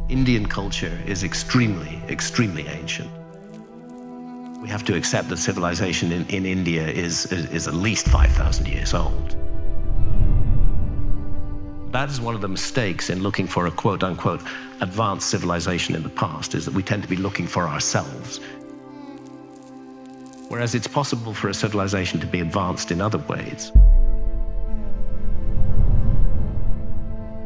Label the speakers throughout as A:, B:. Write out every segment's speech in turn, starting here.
A: Indian culture is extremely, extremely ancient. We have to accept that civilization in India is at least 5,000 years old. That is one of the mistakes in looking for a quote-unquote advanced civilization in the past, is that we tend to be looking for ourselves. Whereas it's possible for a civilization to be advanced in other ways.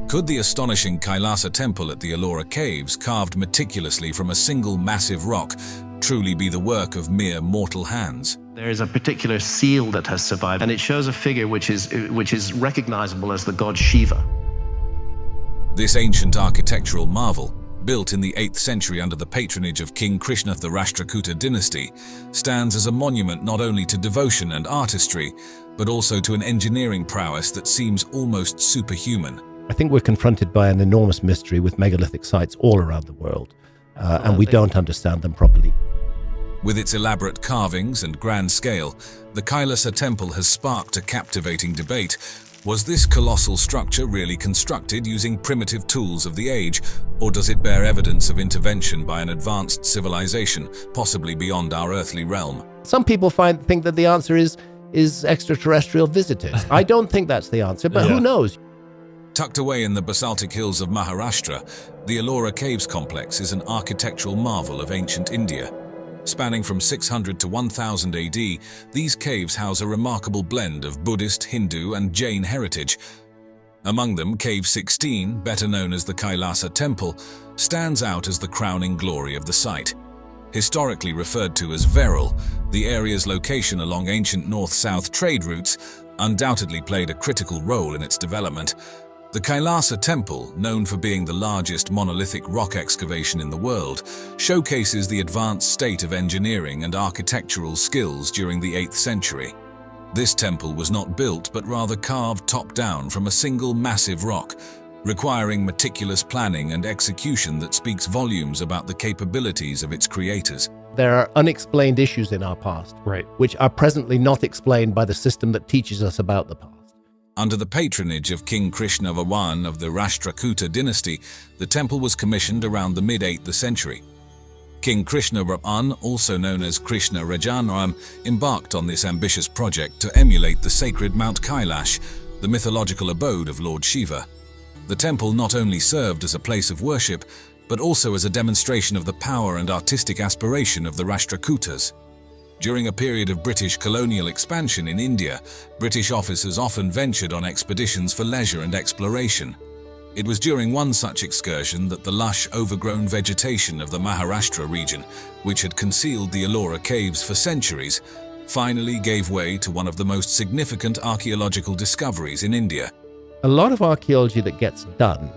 B: Could the astonishing Kailasa temple at the Ellora caves, carved meticulously from a single massive rock, truly be the work of mere mortal hands?
A: There is a particular seal that has survived, and it shows a figure which is recognizable as the god Shiva.
B: This ancient architectural marvel, built in the 8th century under the patronage of King Krishna of the Rashtrakuta dynasty, stands as a monument not only to devotion and artistry, but also to an engineering prowess that seems almost superhuman.
C: I think we're confronted by an enormous mystery with megalithic sites all around the world, and we don't understand them properly.
B: With its elaborate carvings and grand scale, the Kailasa temple has sparked a captivating debate. Was this colossal structure really constructed using primitive tools of the age, or does it bear evidence of intervention by an advanced civilization, possibly beyond our earthly realm?
C: Some people think that the answer is extraterrestrial visitors. I don't think that's the answer, but who knows?
B: Tucked away in the basaltic hills of Maharashtra, the Ellora Caves complex is an architectural marvel of ancient India. Spanning from 600 to 1000 AD, these caves house a remarkable blend of Buddhist, Hindu, and Jain heritage. Among them, Cave 16, better known as the Kailasa Temple, stands out as the crowning glory of the site. Historically referred to as Veral, the area's location along ancient north-south trade routes undoubtedly played a critical role in its development. The Kailasa Temple, known for being the largest monolithic rock excavation in the world, showcases the advanced state of engineering and architectural skills during the 8th century. This temple was not built but rather carved top-down from a single massive rock, requiring meticulous planning and execution that speaks volumes about the capabilities of its creators.
C: There are unexplained issues in our past, which are presently not explained by the system that teaches us about the past.
B: Under the patronage of King Krishna I of the Rashtrakuta dynasty, the temple was commissioned around the mid-8th century. King Krishna I, also known as Krishna Rajanam, embarked on this ambitious project to emulate the sacred Mount Kailash, the mythological abode of Lord Shiva. The temple not only served as a place of worship, but also as a demonstration of the power and artistic aspiration of the Rashtrakutas. During a period of British colonial expansion in India, British officers often ventured on expeditions for leisure and exploration. It was during one such excursion that the lush, overgrown vegetation of the Maharashtra region, which had concealed the Ellora caves for centuries, finally gave way to one of the most significant archaeological discoveries in India.
C: A lot of archaeology that gets done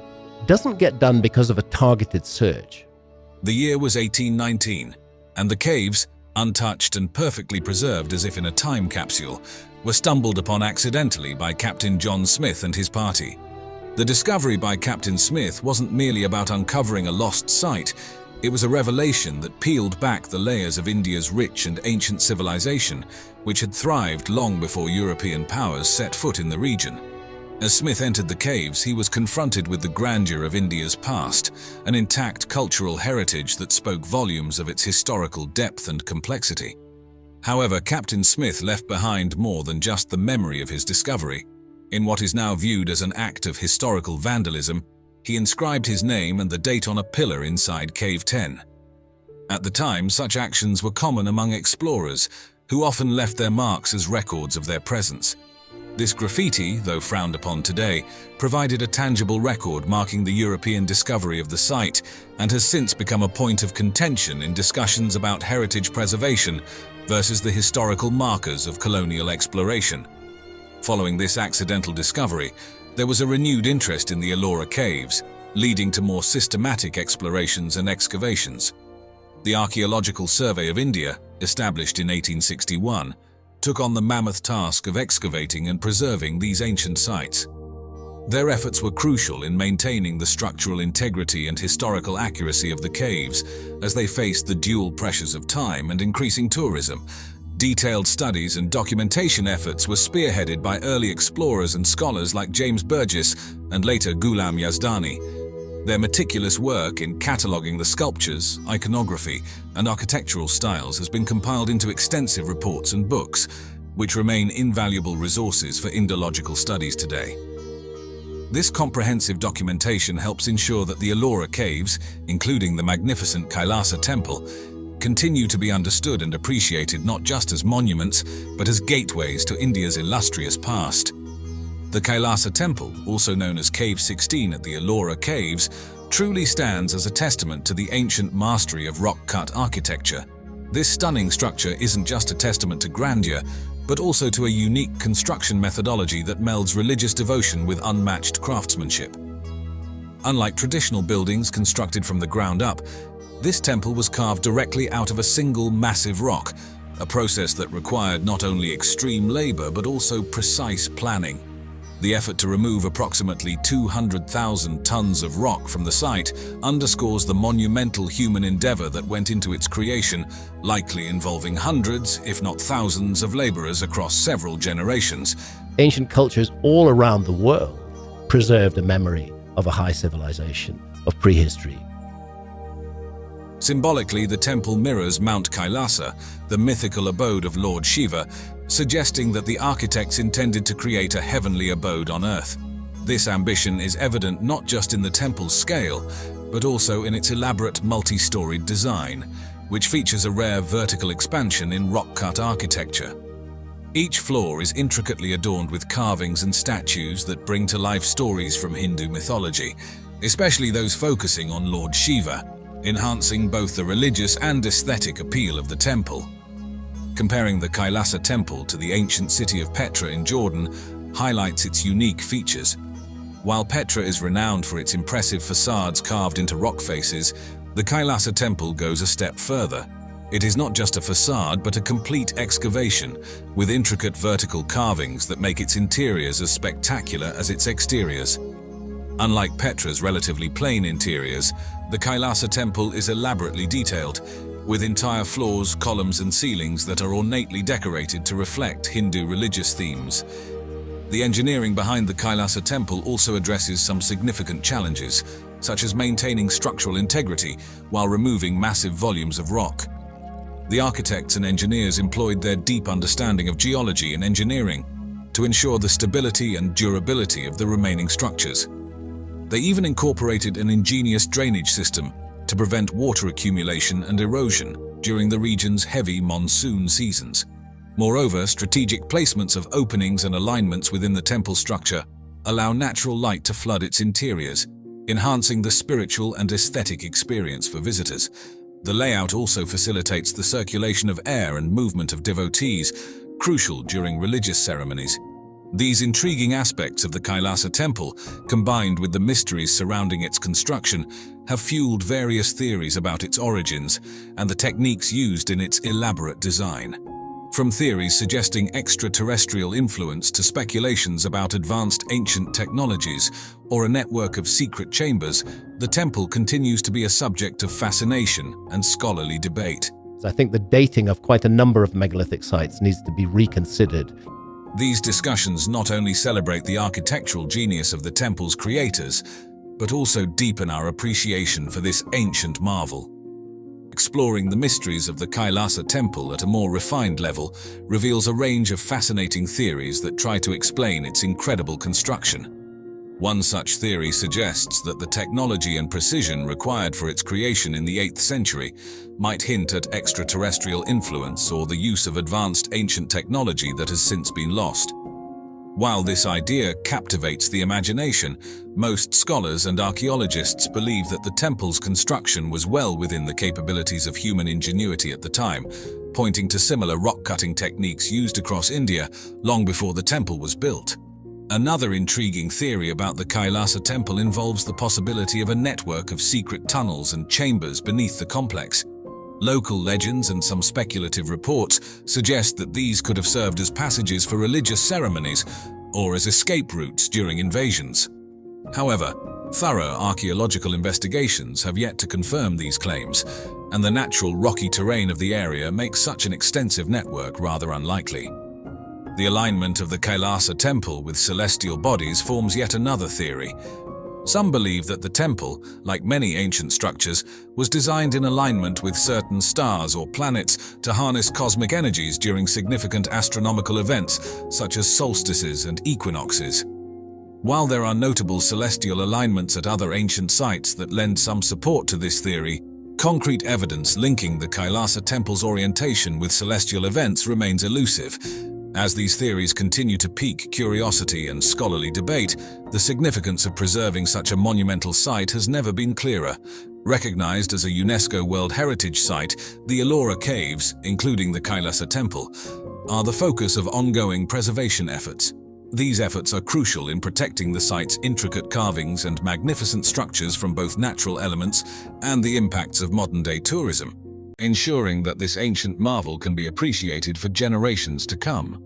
C: doesn't get done because of a targeted search.
B: The year was 1819, and the caves, untouched and perfectly preserved as if in a time capsule, were stumbled upon accidentally by Captain John Smith and his party. The discovery by Captain Smith wasn't merely about uncovering a lost site, it was a revelation that peeled back the layers of India's rich and ancient civilization, which had thrived long before European powers set foot in the region. As Smith entered the caves, he was confronted with the grandeur of India's past, an intact cultural heritage that spoke volumes of its historical depth and complexity. However, Captain Smith left behind more than just the memory of his discovery. In what is now viewed as an act of historical vandalism, he inscribed his name and the date on a pillar inside Cave 10. At the time, such actions were common among explorers, who often left their marks as records of their presence. This graffiti, though frowned upon today, provided a tangible record marking the European discovery of the site and has since become a point of contention in discussions about heritage preservation versus the historical markers of colonial exploration. Following this accidental discovery, there was a renewed interest in the Ellora caves, leading to more systematic explorations and excavations. The Archaeological Survey of India, established in 1861, took on the mammoth task of excavating and preserving these ancient sites. Their efforts were crucial in maintaining the structural integrity and historical accuracy of the caves as they faced the dual pressures of time and increasing tourism. Detailed studies and documentation efforts were spearheaded by early explorers and scholars like James Burgess and later Ghulam Yazdani. Their meticulous work in cataloguing the sculptures, iconography, and architectural styles has been compiled into extensive reports and books, which remain invaluable resources for Indological studies today. This comprehensive documentation helps ensure that the Ellora caves, including the magnificent Kailasa temple, continue to be understood and appreciated not just as monuments, but as gateways to India's illustrious past. The Kailasa temple, also known as Cave 16 at the Ellora caves, truly stands as a testament to the ancient mastery of rock-cut architecture. This stunning structure isn't just a testament to grandeur, but also to a unique construction methodology that melds religious devotion with unmatched craftsmanship. Unlike traditional buildings constructed from the ground up, this temple was carved directly out of a single massive rock, a process that required not only extreme labor but also precise planning. The effort to remove approximately 200,000 tons of rock from the site underscores the monumental human endeavor that went into its creation, likely involving hundreds, if not thousands, of laborers across several generations.
C: Ancient cultures all around the world preserved a memory of a high civilization, of prehistory.
B: Symbolically, the temple mirrors Mount Kailasa, the mythical abode of Lord Shiva, suggesting that the architects intended to create a heavenly abode on earth. This ambition is evident not just in the temple's scale, but also in its elaborate multi-storied design, which features a rare vertical expansion in rock-cut architecture. Each floor is intricately adorned with carvings and statues that bring to life stories from Hindu mythology, especially those focusing on Lord Shiva, enhancing both the religious and aesthetic appeal of the temple. Comparing the Kailasa temple to the ancient city of Petra in Jordan highlights its unique features. While Petra is renowned for its impressive facades carved into rock faces, the Kailasa temple goes a step further. It is not just a facade but a complete excavation, with intricate vertical carvings that make its interiors as spectacular as its exteriors. Unlike Petra's relatively plain interiors, the Kailasa temple is elaborately detailed, with entire floors, columns, and ceilings that are ornately decorated to reflect Hindu religious themes. The engineering behind the Kailasa temple also addresses some significant challenges, such as maintaining structural integrity while removing massive volumes of rock. The architects and engineers employed their deep understanding of geology and engineering to ensure the stability and durability of the remaining structures. They even incorporated an ingenious drainage system to prevent water accumulation and erosion during the region's heavy monsoon seasons. Moreover, strategic placements of openings and alignments within the temple structure allow natural light to flood its interiors, enhancing the spiritual and aesthetic experience for visitors. The layout also facilitates the circulation of air and movement of devotees, crucial during religious ceremonies. These intriguing aspects of the Kailasa temple, combined with the mysteries surrounding its construction, have fueled various theories about its origins and the techniques used in its elaborate design. From theories suggesting extraterrestrial influence to speculations about advanced ancient technologies or a network of secret chambers, the temple continues to be a subject of fascination and scholarly debate.
C: I think the dating of quite a number of megalithic sites needs to be reconsidered.
B: These discussions not only celebrate the architectural genius of the temple's creators, but also deepen our appreciation for this ancient marvel. Exploring the mysteries of the Kailasa temple at a more refined level reveals a range of fascinating theories that try to explain its incredible construction. One such theory suggests that the technology and precision required for its creation in the 8th century might hint at extraterrestrial influence or the use of advanced ancient technology that has since been lost. While this idea captivates the imagination, most scholars and archaeologists believe that the temple's construction was well within the capabilities of human ingenuity at the time, pointing to similar rock-cutting techniques used across India long before the temple was built. Another intriguing theory about the Kailasa temple involves the possibility of a network of secret tunnels and chambers beneath the complex. Local legends and some speculative reports suggest that these could have served as passages for religious ceremonies or as escape routes during invasions. However, thorough archaeological investigations have yet to confirm these claims, and the natural rocky terrain of the area makes such an extensive network rather unlikely. The alignment of the Kailasa temple with celestial bodies forms yet another theory. Some believe that the temple, like many ancient structures, was designed in alignment with certain stars or planets to harness cosmic energies during significant astronomical events, such as solstices and equinoxes. While there are notable celestial alignments at other ancient sites that lend some support to this theory, concrete evidence linking the Kailasa temple's orientation with celestial events remains elusive. As these theories continue to pique curiosity and scholarly debate, the significance of preserving such a monumental site has never been clearer. Recognized as a UNESCO World Heritage Site, the Ellora Caves, including the Kailasa Temple, are the focus of ongoing preservation efforts. These efforts are crucial in protecting the site's intricate carvings and magnificent structures from both natural elements and the impacts of modern-day tourism, ensuring that this ancient marvel can be appreciated for generations to come.